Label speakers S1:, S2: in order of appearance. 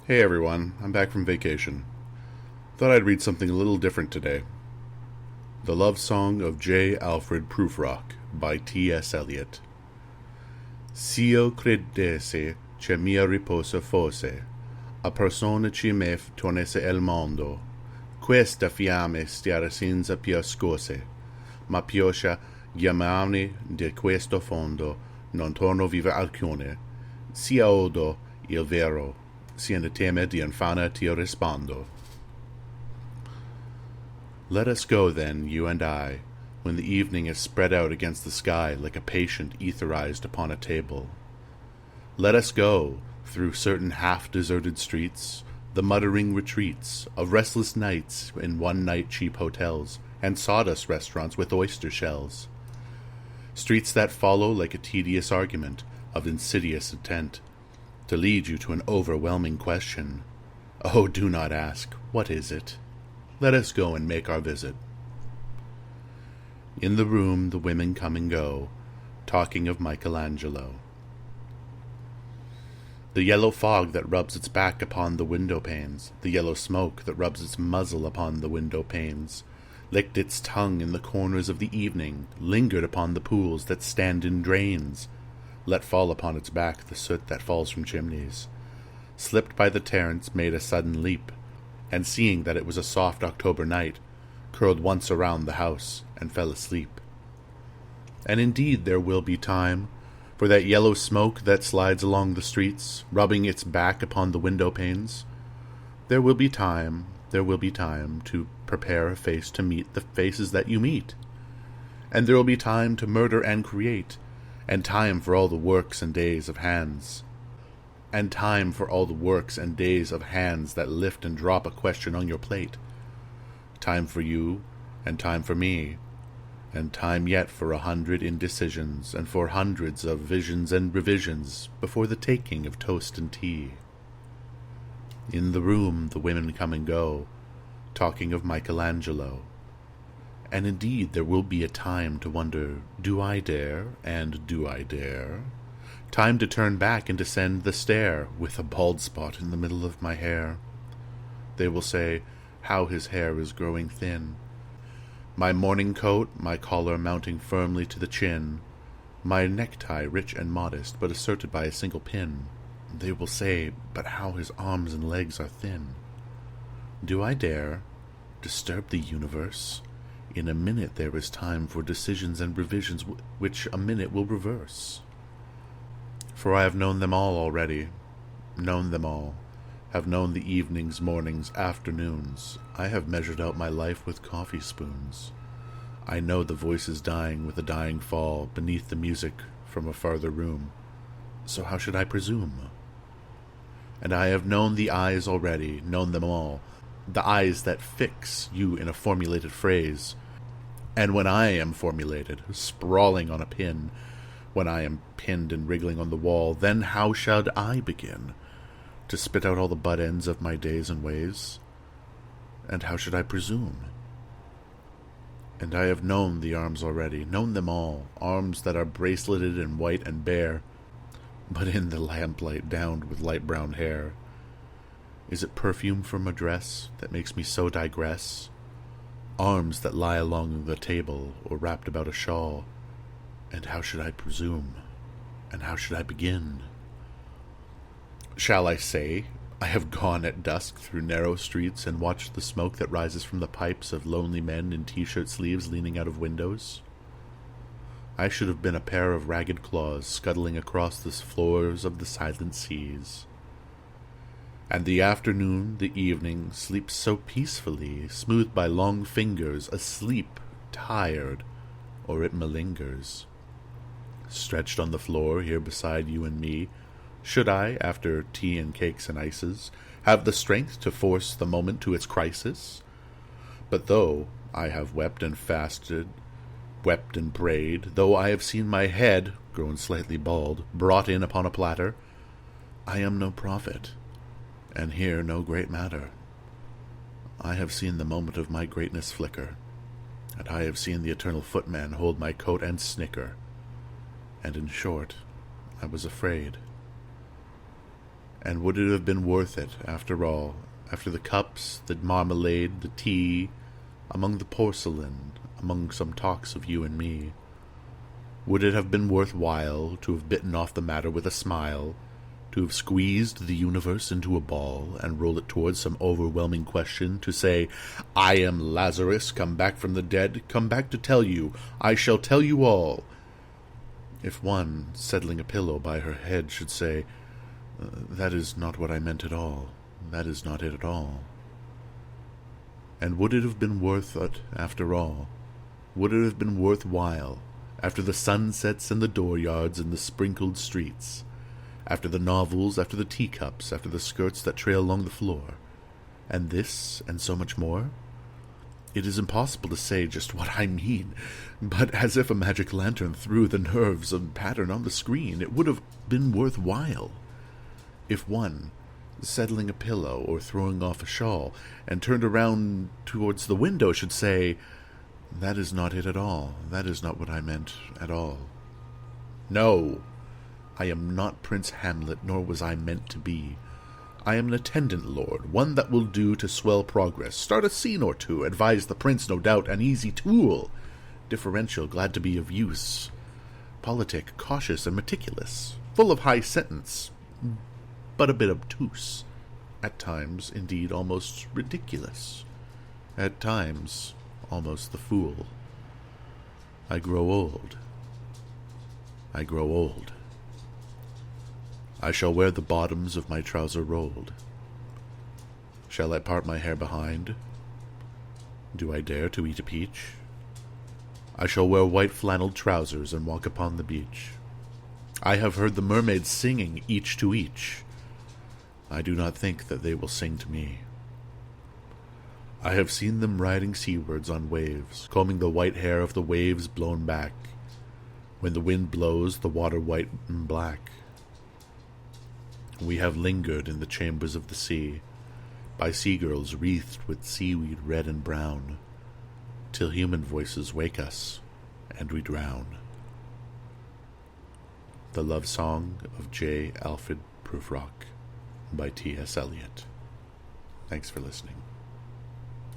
S1: Hey everyone, I'm back from vacation. Thought I'd read something a little different today. The Lovesong of J. Alfred Prufrock by T.S. Eliot. S'io credesse che mia riposa fosse, a persona ci me tornesse el mondo, questa fiamme stiara senza più scorse, ma pioscia chiamarmi di questo fondo, non torno viva alcune, sia odo il vero, sia ne teme di infana ti rispondo. Let us go, then, you and I, when the evening is spread out against the sky like a patient etherized upon a table. Let us go, through certain half-deserted streets, the muttering retreats of restless nights in one-night cheap hotels and sawdust restaurants with oyster shells. Streets that follow like a tedious argument of insidious intent, to lead you to an overwhelming question. Oh, do not ask, what is it? Let us go and make our visit. In the room the women come and go, talking of Michelangelo. The yellow fog that rubs its back upon the window panes, the yellow smoke that rubs its muzzle upon the window panes, licked its tongue in the corners of the evening, lingered upon the pools that stand in drains, let fall upon its back the soot that falls from chimneys, slipped by the terrace, made a sudden leap, and seeing that it was a soft October night, curled once around the house and fell asleep. And indeed there will be time for that yellow smoke that slides along the streets, rubbing its back upon the window panes. There will be time to prepare a face to meet the faces that you meet. And there will be time to murder and create, and time for all the works and days of hands. And time for all the works and days of hands that lift and drop a question on your plate. Time for you, and time for me, and time yet for 100 indecisions, and for hundreds of visions and revisions before the taking of toast and tea. In the room the women come and go, talking of Michelangelo. And indeed there will be a time to wonder, do I dare, and do I dare? Time to turn back and descend the stair, with a bald spot in the middle of my hair. They will say, how his hair is growing thin. My morning coat, my collar mounting firmly to the chin, my necktie rich and modest, but asserted by a single pin. They will say, but how his arms and legs are thin. Do I dare disturb the universe? In a minute there is time for decisions and revisions which a minute will reverse. For I have known them all already, known them all, have known the evenings, mornings, afternoons. I have measured out my life with coffee spoons. I know the voices dying with a dying fall beneath the music from a farther room. So how should I presume? And I have known the eyes already, known them all, the eyes that fix you in a formulated phrase. And when I am formulated, sprawling on a pin, when I am pinned and wriggling on the wall, then how shall I begin to spit out all the butt ends of my days and ways? And how should I presume? And I have known the arms already, known them all, arms that are braceleted and white and bare, but in the lamplight downed with light brown hair. Is it perfume from a dress that makes me so digress? Arms that lie along the table or wrapped about a shawl. And how should I presume? And how should I begin? Shall I say, I have gone at dusk through narrow streets and watched the smoke that rises from the pipes of lonely men in t-shirt sleeves leaning out of windows? I should have been a pair of ragged claws scuttling across the floors of the silent seas. And the afternoon, the evening, sleeps so peacefully, smoothed by long fingers, asleep, tired, or it malingers. Stretched on the floor here beside you and me, should I, after tea and cakes and ices, have the strength to force the moment to its crisis? But though I have wept and fasted, wept and prayed, though I have seen my head, grown slightly bald, brought in upon a platter, I am no prophet, and hear no great matter. I have seen the moment of my greatness flicker, and I have seen the eternal footman hold my coat and snicker, and in short, I was afraid. And would it have been worth it, after all, after the cups, the marmalade, the tea, among the porcelain, among some talks of you and me? Would it have been worth while to have bitten off the matter with a smile, to have squeezed the universe into a ball and roll it towards some overwhelming question, to say, I am Lazarus, come back from the dead, come back to tell you, I shall tell you all? If one, settling a pillow by her head, should say, that is not what I meant at all, that is not it at all. And would it have been worth it, after all? Would it have been worth while, after the sunsets and the dooryards and the sprinkled streets, after the novels, after the teacups, after the skirts that trail along the floor, and this, and so much more? It is impossible to say just what I mean, but as if a magic lantern threw the nerves and pattern on the screen, it would have been worth while. If one, settling a pillow or throwing off a shawl, and turned around towards the window, should say, that is not it at all, that is not what I meant at all. No, I am not Prince Hamlet, nor was I meant to be. I am an attendant lord, one that will do to swell progress, start a scene or two, advise the prince, no doubt, an easy tool, differential, glad to be of use, politic, cautious, and meticulous, full of high sentence, but a bit obtuse, at times, indeed, almost ridiculous, at times, almost the fool. I grow old. I grow old. I shall wear the bottoms of my trouser rolled. Shall I part my hair behind? Do I dare to eat a peach? I shall wear white flannelled trousers and walk upon the beach. I have heard the mermaids singing each to each. I do not think that they will sing to me. I have seen them riding seawards on waves, combing the white hair of the waves blown back, when the wind blows the water white and black. We have lingered in the chambers of the sea, by sea-girls wreathed with seaweed red and brown, till human voices wake us, and we drown. The Love Song of J. Alfred Prufrock by T.S. Eliot. Thanks for listening.